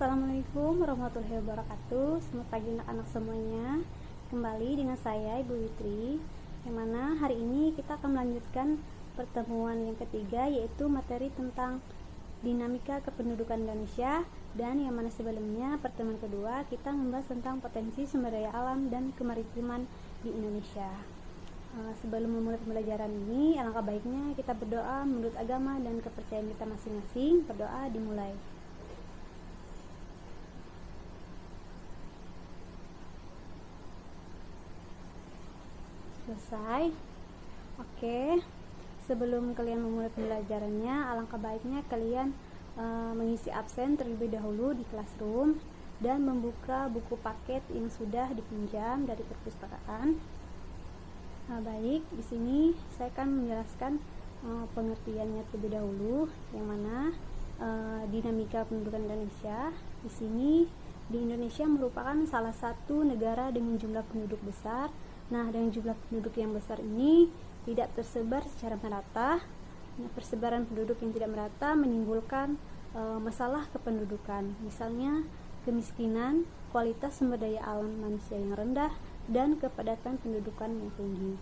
Assalamualaikum warahmatullahi wabarakatuh. Selamat pagi anak-anak semuanya. Kembali dengan saya Ibu Witri, yang mana hari ini kita akan melanjutkan pertemuan yang ketiga, yaitu materi tentang dinamika kependudukan Indonesia. Dan yang mana sebelumnya pertemuan kedua kita membahas tentang potensi sumber daya alam dan kemaritiman di Indonesia. Sebelum memulai pembelajaran ini, alangkah baiknya kita berdoa menurut agama dan kepercayaan kita masing-masing. Berdoa dimulai. Selesai. Oke, sebelum kalian memulai pembelajarannya, alangkah baiknya kalian mengisi absen terlebih dahulu di classroom dan membuka buku paket yang sudah dipinjam dari perpustakaan. Baik, di sini saya akan menjelaskan pengertiannya terlebih dahulu, yang mana dinamika pendudukan Indonesia. Di sini di Indonesia merupakan salah satu negara dengan jumlah penduduk besar. Nah, dengan jumlah penduduk yang besar ini tidak tersebar secara merata. Nah, persebaran penduduk yang tidak merata menimbulkan masalah kependudukan, misalnya kemiskinan, kualitas sumber daya alam manusia yang rendah, dan kepadatan pendudukan yang tinggi.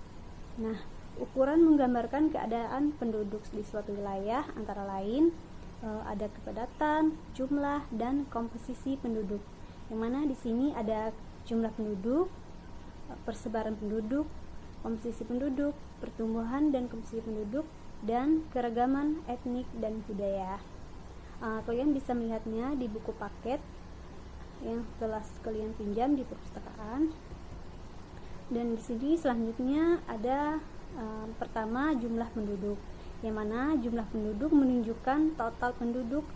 Nah, ukuran menggambarkan keadaan penduduk di suatu wilayah antara lain ada kepadatan, jumlah, dan komposisi penduduk. Yang mana di sini ada jumlah penduduk, persebaran penduduk, komposisi penduduk, pertumbuhan dan komposisi penduduk, dan keragaman etnik dan budaya. Kalian bisa melihatnya di buku paket yang telah kalian pinjam di perpustakaan. Dan di sini selanjutnya ada pertama jumlah penduduk, yang mana jumlah penduduk menunjukkan total penduduk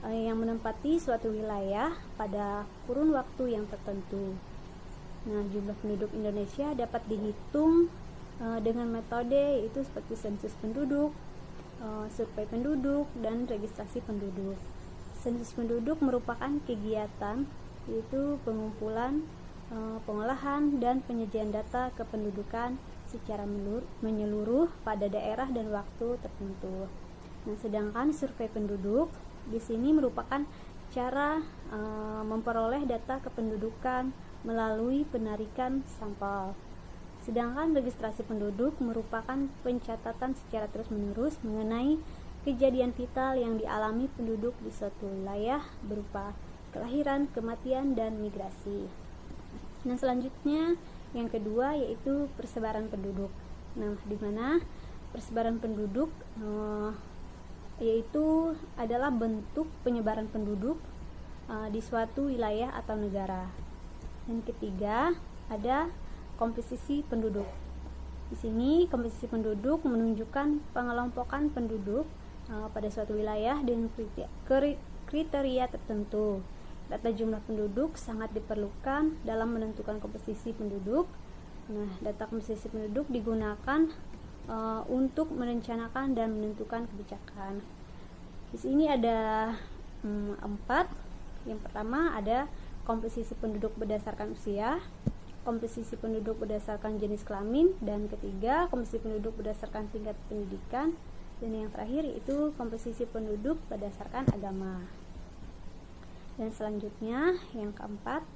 yang menempati suatu wilayah pada kurun waktu yang tertentu. Nah, jumlah penduduk Indonesia dapat dihitung dengan metode yaitu seperti sensus penduduk, survei penduduk, dan registrasi penduduk. Sensus penduduk merupakan kegiatan yaitu pengumpulan, pengolahan, dan penyajian data kependudukan secara menyeluruh pada daerah dan waktu tertentu. Nah, sedangkan survei penduduk di sini merupakan cara memperoleh data kependudukan melalui penarikan sampel. Sedangkan registrasi penduduk merupakan pencatatan secara terus-menerus mengenai kejadian vital yang dialami penduduk di suatu wilayah berupa kelahiran, kematian, dan migrasi. Nah, selanjutnya yang kedua yaitu persebaran penduduk. Nah, di mana persebaran penduduk yaitu adalah bentuk penyebaran penduduk di suatu wilayah atau negara. Dan ketiga ada komposisi penduduk. Di sini komposisi penduduk menunjukkan pengelompokan penduduk pada suatu wilayah dengan kriteria tertentu. Data jumlah penduduk sangat diperlukan dalam menentukan komposisi penduduk. Nah, data komposisi penduduk digunakan untuk merencanakan dan menentukan kebijakan. Di sini ada 4. Yang pertama ada komposisi penduduk berdasarkan usia, komposisi penduduk berdasarkan jenis kelamin, dan ketiga komposisi penduduk berdasarkan tingkat pendidikan, dan yang terakhir yaitu komposisi penduduk berdasarkan agama. Dan selanjutnya yang keempat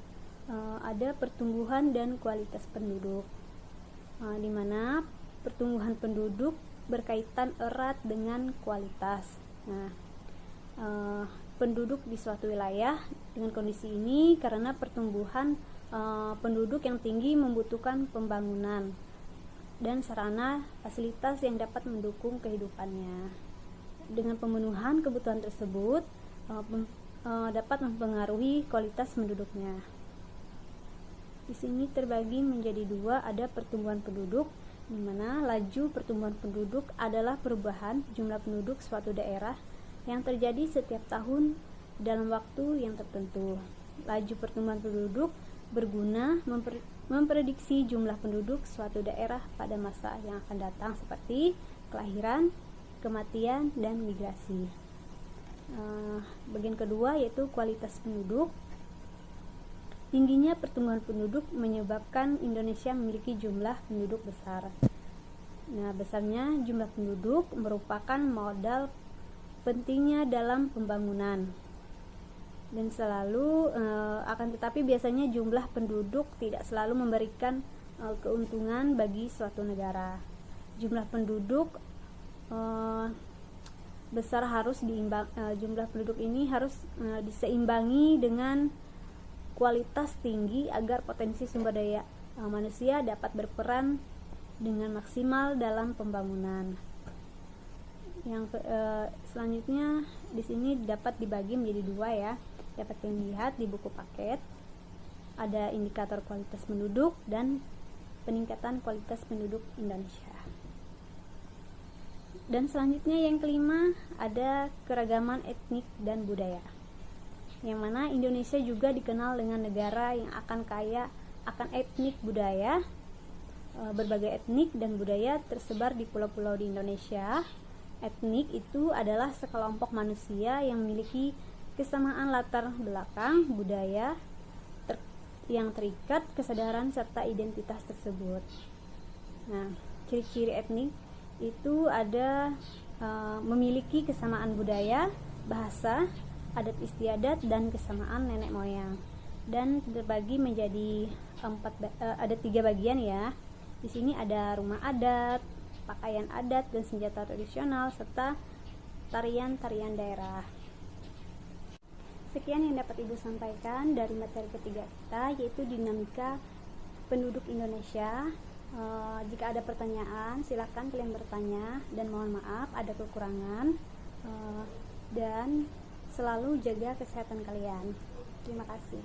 ada pertumbuhan dan kualitas penduduk, di mana pertumbuhan penduduk berkaitan erat dengan kualitas. Nah, penduduk di suatu wilayah dengan kondisi ini karena pertumbuhan penduduk yang tinggi membutuhkan pembangunan dan sarana fasilitas yang dapat mendukung kehidupannya. Dengan pemenuhan kebutuhan tersebut dapat mempengaruhi kualitas penduduknya. Di sini terbagi menjadi 2, ada pertumbuhan penduduk, di mana laju pertumbuhan penduduk adalah perubahan jumlah penduduk suatu daerah yang terjadi setiap tahun dalam waktu yang tertentu. Laju pertumbuhan penduduk berguna memprediksi jumlah penduduk suatu daerah pada masa yang akan datang seperti kelahiran, kematian, dan migrasi. Bagian kedua yaitu kualitas penduduk. Tingginya pertumbuhan penduduk menyebabkan Indonesia memiliki jumlah penduduk besar. Nah, besarnya jumlah penduduk merupakan modal pentingnya dalam pembangunan. dan selalu akan tetapi biasanya jumlah penduduk tidak selalu memberikan keuntungan bagi suatu negara. Jumlah penduduk besar harus jumlah penduduk ini harus diseimbangi dengan kualitas tinggi agar potensi sumber daya manusia dapat berperan dengan maksimal dalam pembangunan. Yang selanjutnya di sini dapat dibagi menjadi dua ya. Dapat dilihat di buku paket ada indikator kualitas penduduk dan peningkatan kualitas penduduk Indonesia. Dan selanjutnya yang kelima ada keragaman etnik dan budaya, yang mana Indonesia juga dikenal dengan negara yang akan kaya akan etnik budaya. Berbagai etnik dan budaya tersebar di pulau-pulau di Indonesia. Etnik itu adalah sekelompok manusia yang memiliki kesamaan latar belakang budaya yang terikat kesadaran serta identitas tersebut. Nah, ciri-ciri etnik itu ada memiliki kesamaan budaya, bahasa, adat istiadat, dan kesamaan nenek moyang, dan terbagi menjadi ada 3 bagian ya. Di sini ada rumah adat, pakaian adat dan senjata tradisional, serta tarian-tarian daerah. Sekian yang dapat Ibu sampaikan dari materi ketiga kita, yaitu dinamika penduduk Indonesia. Jika ada pertanyaan, silakan kalian bertanya, dan mohon maaf ada kekurangan, dan selalu jaga kesehatan kalian. Terima kasih.